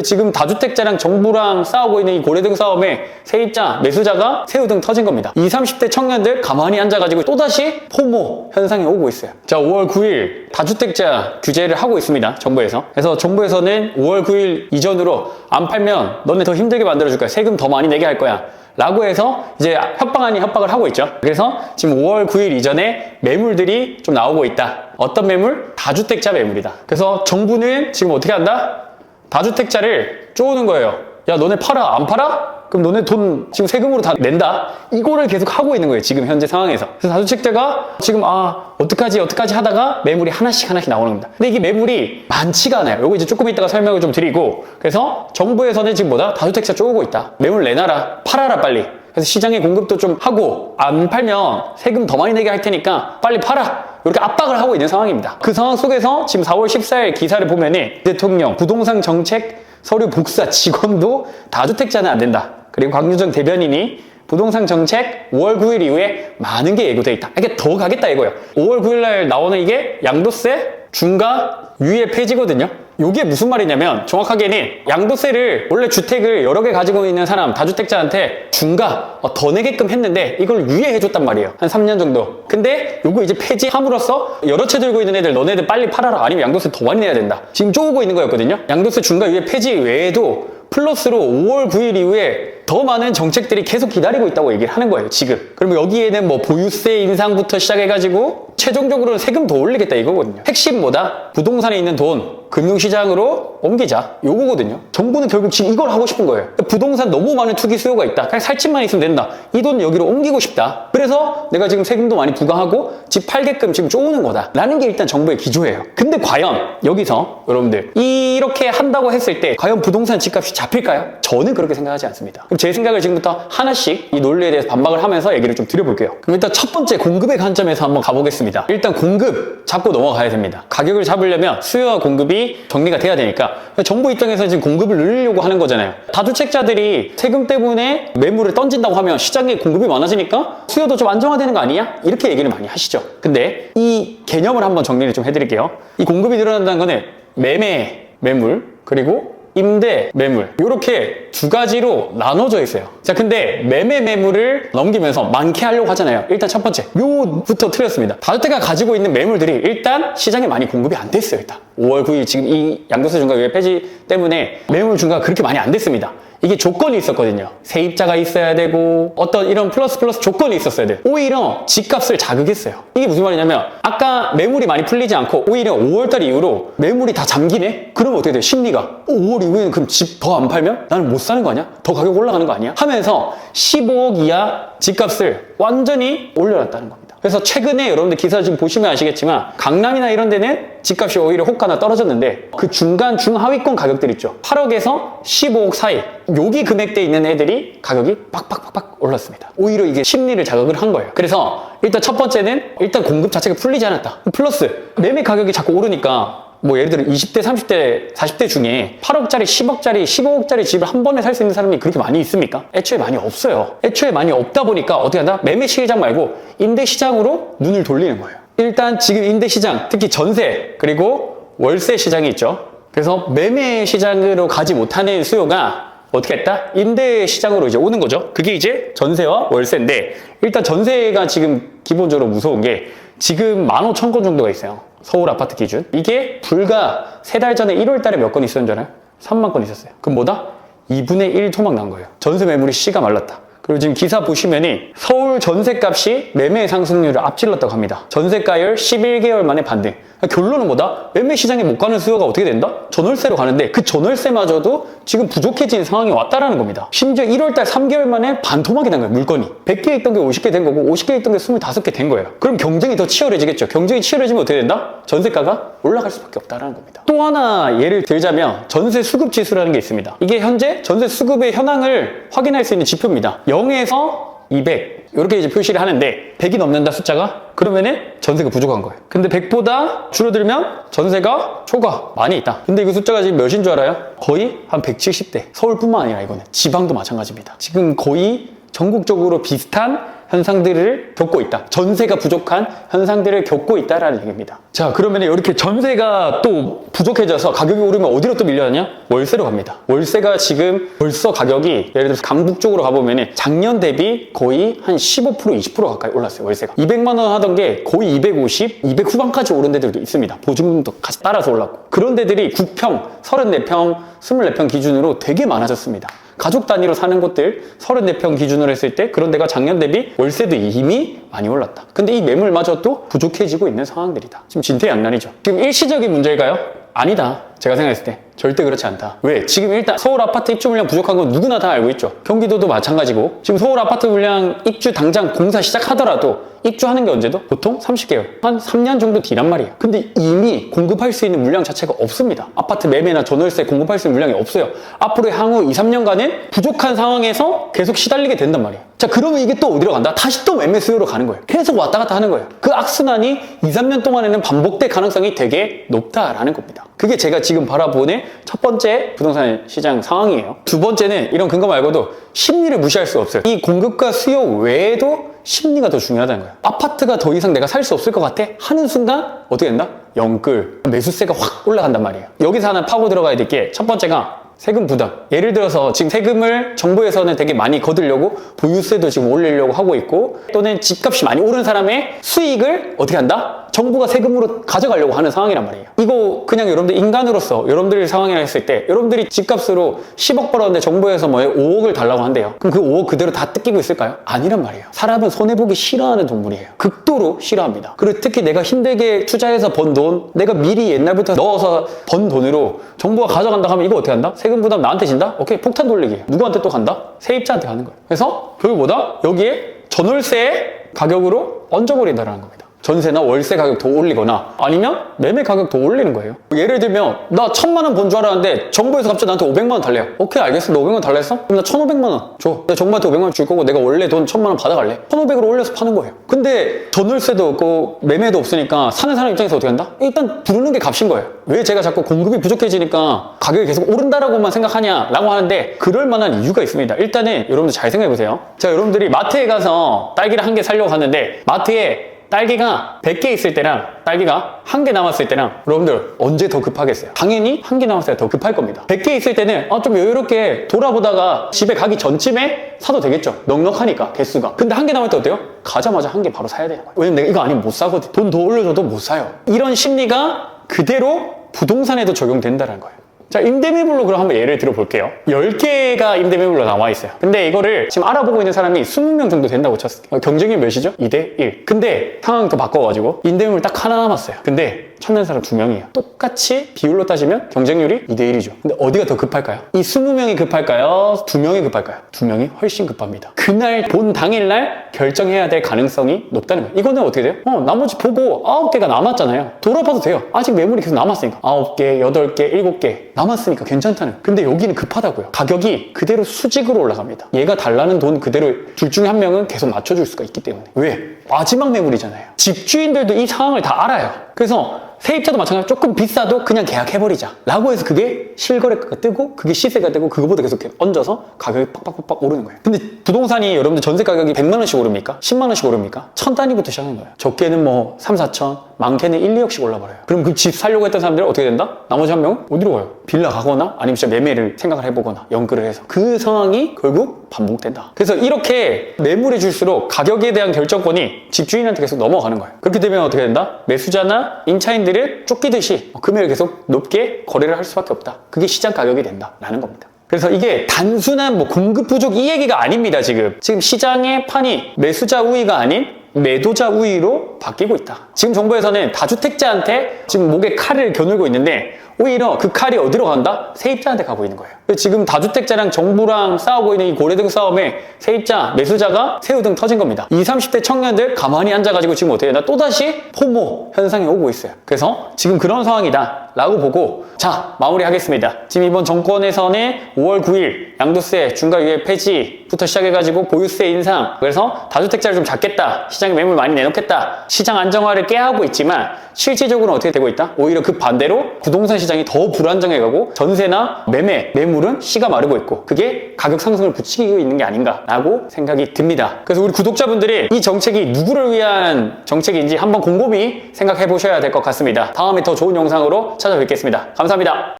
지금 다주택자랑 정부랑 싸우고 있는 이 고래등 싸움에 세입자, 매수자가 새우등 터진 겁니다. 20, 30대 청년들 가만히 앉아가지고 또다시 포모 현상이 오고 있어요. 자, 5월 9일 다주택자 규제를 하고 있습니다. 정부에서. 그래서 정부에서는 5월 9일 이전으로 안 팔면 너네 더 힘들게 만들어줄 거야. 세금 더 많이 내게 할 거야. 라고 해서 이제 협박 아닌 협박을 하고 있죠. 그래서 지금 5월 9일 이전에 매물들이 좀 나오고 있다. 어떤 매물? 다주택자 매물이다. 그래서 정부는 지금 어떻게 한다? 다주택자를 쪼우는 거예요. 야, 너네 팔아? 안 팔아? 그럼 너네 돈 지금 세금으로 다 낸다? 이거를 계속 하고 있는 거예요. 지금 현재 상황에서. 그래서 다주택자가 지금 어떡하지 하다가 매물이 하나씩 나오는 겁니다. 근데 이게 매물이 많지가 않아요. 요거 이제 조금 이따가 설명을 좀 드리고, 그래서 정부에서는 지금 다주택자 쪼우고 있다. 매물 내놔라. 팔아라 빨리. 그래서 시장에 공급도 좀 하고, 안 팔면 세금 더 많이 내게 할 테니까 빨리 팔아. 이렇게 압박을 하고 있는 상황입니다. 그 상황 속에서 지금 4월 14일 기사를 보면은 대통령 부동산 정책 서류 복사 직원도 다주택자는 안 된다. 그리고 강유정 대변인이 부동산 정책 5월 9일 이후에 많은 게 예고돼 있다. 이게 더 가겠다 이거예요. 5월 9일 날 나오는 이게 양도세, 중과, 유예 폐지거든요. 이게 무슨 말이냐면 정확하게는 양도세를 원래 주택을 여러 개 가지고 있는 사람, 다주택자한테 중과 더 내게끔 했는데 이걸 유예해줬단 말이에요. 한 3년 정도. 근데 요거 이제 폐지함으로써 여러 채 들고 있는 애들 너네들 빨리 팔아라. 아니면 양도세 더 많이 내야 된다. 지금 쪼우고 있는 거였거든요. 양도세 중과 유예 폐지 외에도 플러스로 5월 9일 이후에 더 많은 정책들이 계속 기다리고 있다고 얘기를 하는 거예요, 지금. 그러면 여기에는 뭐 보유세 인상부터 시작해가지고 최종적으로는 세금 더 올리겠다 이거거든요. 핵심 뭐다? 부동산에 있는 돈 금융시장으로 옮기자 요거거든요. 정부는 결국 지금 이걸 하고 싶은 거예요. 부동산 너무 많은 투기 수요가 있다. 그냥 살 집만 있으면 된다. 이 돈 여기로 옮기고 싶다. 그래서 내가 지금 세금도 많이 부과하고 집 팔게끔 지금 쪼우는 거다 라는 게 일단 정부의 기조예요. 근데 과연 여기서 여러분들 이렇게 한다고 했을 때 과연 부동산 집값이 잡힐까요? 저는 그렇게 생각하지 않습니다. 그럼 제 생각을 지금부터 하나씩 이 논리에 대해서 반박을 하면서 얘기를 좀 드려볼게요. 그럼 일단 첫 번째 공급의 관점에서 한번 가보겠습니다. 일단 공급 잡고 넘어가야 됩니다. 가격을 잡으려면 수요와 공급이 정리가 돼야 되니까 정부 입장에서 지금 공급을 늘리려고 하는 거잖아요. 다주택자들이 세금 때문에 매물을 던진다고 하면 시장에 공급이 많아지니까 수요도 좀 안정화되는 거 아니냐? 이렇게 얘기를 많이 하시죠. 근데 이 개념을 한번 정리를 좀 해드릴게요. 이 공급이 늘어난다는 거는 매매, 매물, 그리고 임대, 매물 이렇게 두 가지로 나눠져 있어요. 자, 근데 매매, 매물을 넘기면서 많게 하려고 하잖아요. 일단 첫 번째 요부터 틀렸습니다. 다주택자가 가지고 있는 매물들이 일단 시장에 많이 공급이 안 됐어요. 일단 5월 9일 지금 이 양도세 중과 유예 폐지 때문에 매물 중과가 그렇게 많이 안 됐습니다. 이게 조건이 있었거든요. 세입자가 있어야 되고 어떤 이런 플러스 조건이 있었어야 돼요. 오히려 집값을 자극했어요. 이게 무슨 말이냐면 아까 매물이 많이 풀리지 않고 오히려 5월달 이후로 매물이 다 잠기네? 그러면 어떻게 돼요? 심리가 5월 이후에는 그럼 집 더 안 팔면 나는 못 사는 거 아니야? 더 가격 올라가는 거 아니야? 하면서 15억 이하 집값을 완전히 올려놨다는 겁니다. 그래서 최근에 여러분들 기사 지금 보시면 아시겠지만 강남이나 이런 데는 집값이 오히려 호가나 떨어졌는데 그 중간 중하위권 가격들 있죠. 8억에서 15억 사이 여기 금액대에 있는 애들이 가격이 팍팍팍팍 올랐습니다. 오히려 이게 심리를 자극을 한 거예요. 그래서 일단 첫 번째는 일단 공급 자체가 풀리지 않았다. 플러스 매매 가격이 자꾸 오르니까 뭐 예를 들어 20대, 30대, 40대 중에 8억짜리, 10억짜리, 15억짜리 집을 한 번에 살 수 있는 사람이 그렇게 많이 있습니까? 애초에 많이 없어요. 애초에 많이 없다 보니까 어떻게 한다? 매매 시장 말고 임대 시장으로 눈을 돌리는 거예요. 일단 지금 임대 시장, 특히 전세, 그리고 월세 시장이 있죠. 그래서 매매 시장으로 가지 못하는 수요가 어떻게 했다? 임대 시장으로 이제 오는 거죠. 그게 이제 전세와 월세인데 일단 전세가 지금 기본적으로 무서운 게 지금 15,000건 정도가 있어요. 서울 아파트 기준. 이게 불과 3달 전에 1월 달에 몇 건 있었는 줄 알아요? 3만 건 있었어요. 그럼 뭐다? 2분의 1 토막 난 거예요. 전세 매물이 씨가 말랐다. 그리고 지금 기사 보시면은 서울 전세값이 매매 상승률을 앞질렀다고 합니다. 전세가율 11개월 만에 반등. 결론은 뭐다? 매매 시장에 못 가는 수요가 어떻게 된다? 전월세로 가는데 그 전월세마저도 지금 부족해진 상황이 왔다라는 겁니다. 심지어 1월달 3개월 만에 반토막이 난 거예요. 물건이. 100개 있던 게 50개 된 거고 50개 있던 게 25개 된 거예요. 그럼 경쟁이 더 치열해지겠죠. 경쟁이 치열해지면 어떻게 된다? 전세가가 올라갈 수밖에 없다라는 겁니다. 또 하나 예를 들자면 전세 수급 지수라는 게 있습니다. 이게 현재 전세 수급의 현황을 확인할 수 있는 지표입니다. 0에서 200 이렇게 이제 표시를 하는데 100이 넘는다 숫자가 그러면은 전세가 부족한 거예요. 근데 100보다 줄어들면 전세가 초과 많이 있다. 근데 이 숫자가 지금 몇인 줄 알아요? 거의 한 170대. 서울뿐만 아니라 이거는 지방도 마찬가지입니다. 지금 거의 전국적으로 비슷한 현상들을 겪고 있다. 전세가 부족한 현상들을 겪고 있다라는 얘기입니다. 자, 그러면 이렇게 전세가 또 부족해져서 가격이 오르면 어디로 또 밀려나냐? 월세로 갑니다. 월세가 지금 벌써 가격이 예를 들어서 강북 쪽으로 가보면 작년 대비 거의 한 15% 20% 가까이 올랐어요. 월세가 200만 원 하던 게 거의 250, 200 후반까지 오른 데들도 있습니다. 보증금도 같이 따라서 올랐고 그런 데들이 9평, 34평, 24평 기준으로 되게 많아졌습니다. 가족 단위로 사는 곳들 34평 기준으로 했을 때 그런 데가 작년 대비 월세도 이미 많이 올랐다. 근데 이 매물마저도 부족해지고 있는 상황들이다. 지금 진퇴양난이죠. 지금 일시적인 문제일까요? 아니다. 제가 생각했을 때 절대 그렇지 않다. 왜? 지금 일단 서울 아파트 입주 물량 부족한 건 누구나 다 알고 있죠. 경기도도 마찬가지고 지금 서울 아파트 물량 입주 당장 공사 시작하더라도 입주하는 게 언제도? 보통 30개월 한 3년 정도 뒤란 말이에요. 근데 이미 공급할 수 있는 물량 자체가 없습니다. 아파트 매매나 전월세 공급할 수 있는 물량이 없어요. 앞으로 향후 2, 3년간은 부족한 상황에서 계속 시달리게 된단 말이에요. 자, 그러면 이게 또 어디로 간다? 다시 또 매매 수요로 가는 거예요. 계속 왔다 갔다 하는 거예요. 그 악순환이 2, 3년 동안에는 반복될 가능성이 되게 높다라는 겁니다. 그게 제가 지금 바라보는 첫 번째 부동산 시장 상황이에요. 두 번째는 이런 근거 말고도 심리를 무시할 수 없어요. 이 공급과 수요 외에도 심리가 더 중요하다는 거예요. 아파트가 더 이상 내가 살 수 없을 것 같아? 하는 순간 어떻게 된다? 영끌, 매수세가 확 올라간단 말이에요. 여기서 하나 파고 들어가야 될 게 첫 번째가 세금 부담. 예를 들어서 지금 세금을 정부에서는 되게 많이 거두려고 보유세도 지금 올리려고 하고 있고 또는 집값이 많이 오른 사람의 수익을 어떻게 한다? 정부가 세금으로 가져가려고 하는 상황이란 말이에요. 이거 그냥 여러분들 인간으로서 여러분들의 상황이라 했을 때 여러분들이 집값으로 10억 벌었는데 정부에서 5억을 달라고 한대요. 그럼 그 5억 그대로 다 뜯기고 있을까요? 아니란 말이에요. 사람은 손해보기 싫어하는 동물이에요. 극도로 싫어합니다. 그리고 특히 내가 힘들게 투자해서 번 돈, 내가 미리 옛날부터 넣어서 번 돈으로 정부가 가져간다 하면 이거 어떻게 한다? 세금 부담 나한테 진다? 오케이, 폭탄 돌리기. 누구한테 또 간다? 세입자한테 가는 거예요. 그래서 결국 뭐다? 여기에 전월세 가격으로 얹어버린다는 겁니다. 전세나 월세 가격 더 올리거나 아니면 매매 가격 더 올리는 거예요. 예를 들면 나 1,000만 원 번 줄 알았는데 정부에서 갑자기 나한테 500만 원 달래요. 오케이, 알겠어. 너 500만 원 달랬어? 그럼 나 1,500만 원 줘. 내가 정부한테 500만 원 줄 거고 내가 원래 돈 1,000만 원 받아갈래. 1,500으로 올려서 파는 거예요. 근데 전월세도 없고 매매도 없으니까 사는 사람 입장에서 어떻게 한다? 일단 부르는 게 값인 거예요. 왜 제가 자꾸 공급이 부족해지니까 가격이 계속 오른다라고만 생각하냐라고 하는데 그럴 만한 이유가 있습니다. 일단은 여러분들 잘 생각해 보세요. 자, 여러분들이 마트에 가서 딸기를 한 개 사려고 하는데 마트에 딸기가 100개 있을 때랑 딸기가 1개 남았을 때랑 여러분들 언제 더 급하겠어요? 당연히 1개 남았을 때 더 급할 겁니다. 100개 있을 때는 좀 여유롭게 돌아보다가 집에 가기 전쯤에 사도 되겠죠. 넉넉하니까 개수가. 근데 1개 남을 때 어때요? 가자마자 1개 바로 사야 되는 거예요. 왜냐면 내가 이거 아니면 못 사거든. 돈 더 올려줘도 못 사요. 이런 심리가 그대로 부동산에도 적용된다는 거예요. 자, 임대매물로 그럼 한번 예를 들어볼게요. 10개가 임대매물로 나와 있어요. 근데 이거를 지금 알아보고 있는 사람이 20명 정도 된다고 쳤어요. 경쟁률 몇이죠? 2대1. 근데 상황 더 바꿔가지고 임대매물 딱 하나 남았어요. 근데 찾는 사람 2명이에요. 똑같이 비율로 따지면 경쟁률이 2대1이죠. 근데 어디가 더 급할까요? 이 20명이 급할까요? 2명이 급할까요? 2명이 훨씬 급합니다. 그날 본 당일날 결정해야 될 가능성이 높다는 거예요. 이거는 어떻게 돼요? 나머지 보고 9개가 남았잖아요. 돌아봐도 돼요. 아직 매물이 계속 남았으니까. 9개, 8개, 7개 남았으니까 괜찮다는. 근데 여기는 급하다고요. 가격이 그대로 수직으로 올라갑니다. 얘가 달라는 돈 그대로 둘 중에 한 명은 계속 맞춰줄 수가 있기 때문에. 왜? 마지막 매물이잖아요. 집주인들도 이 상황을 다 알아요. 그래서 세입자도 마찬가지로 조금 비싸도 그냥 계약해버리자 라고 해서 그게 실거래가가 뜨고 그게 시세가 뜨고 그거보다 계속 얹어서 가격이 빡빡빡 오르는 거예요. 근데 부동산이 여러분들 전세 가격이 100만 원씩 오릅니까? 10만 원씩 오릅니까? 1000단위부터 시작하는 거예요. 적게는 3, 4천, 많게는 1, 2억씩 올라버려요. 그럼 그 집 살려고 했던 사람들은 어떻게 된다? 나머지 한 명은 어디로 가요? 빌라 가거나 아니면 진짜 매매를 생각을 해보거나 연끌을 해서 그 상황이 결국 반복된다. 그래서 이렇게 매물이 줄수록 가격에 대한 결정권이 집주인한테 계속 넘어가는 거예요. 그렇게 되면 어떻게 된다? 매수자나 임차인들은 쫓기듯이 금액을 계속 높게 거래를 할 수밖에 없다. 그게 시장 가격이 된다라는 겁니다. 그래서 이게 단순한 공급 부족 이 얘기가 아닙니다. 지금 시장의 판이 매수자 우위가 아닌 매도자 우위로 바뀌고 있다. 지금 정부에서는 다주택자한테 지금 목에 칼을 겨누고 있는데 오히려 그 칼이 어디로 간다? 세입자한테 가고 있는 거예요. 지금 다주택자랑 정부랑 싸우고 있는 이 고래등 싸움에 세입자, 매수자가 새우등 터진 겁니다. 20, 30대 청년들 가만히 앉아가지고 지금 어떻게 되나? 또다시 포모 현상이 오고 있어요. 그래서 지금 그런 상황이다 라고 보고 자, 마무리하겠습니다. 지금 이번 정권에서는 5월 9일 양도세 중과유예 폐지부터 시작해가지고 보유세 인상, 그래서 다주택자를 좀 잡겠다, 시장에 매물 많이 내놓겠다, 시장 안정화를 깨하고 있지만 실질적으로는 어떻게 되고 있다? 오히려 그 반대로 부동산 시장 시장이 더 불안정해가고 전세나 매물은 씨가 마르고 있고 그게 가격 상승을 부추기고 있는 게 아닌가라고 생각이 듭니다. 그래서 우리 구독자분들이 이 정책이 누구를 위한 정책인지 한번 곰곰이 생각해 보셔야 될 것 같습니다. 다음에 더 좋은 영상으로 찾아뵙겠습니다. 감사합니다.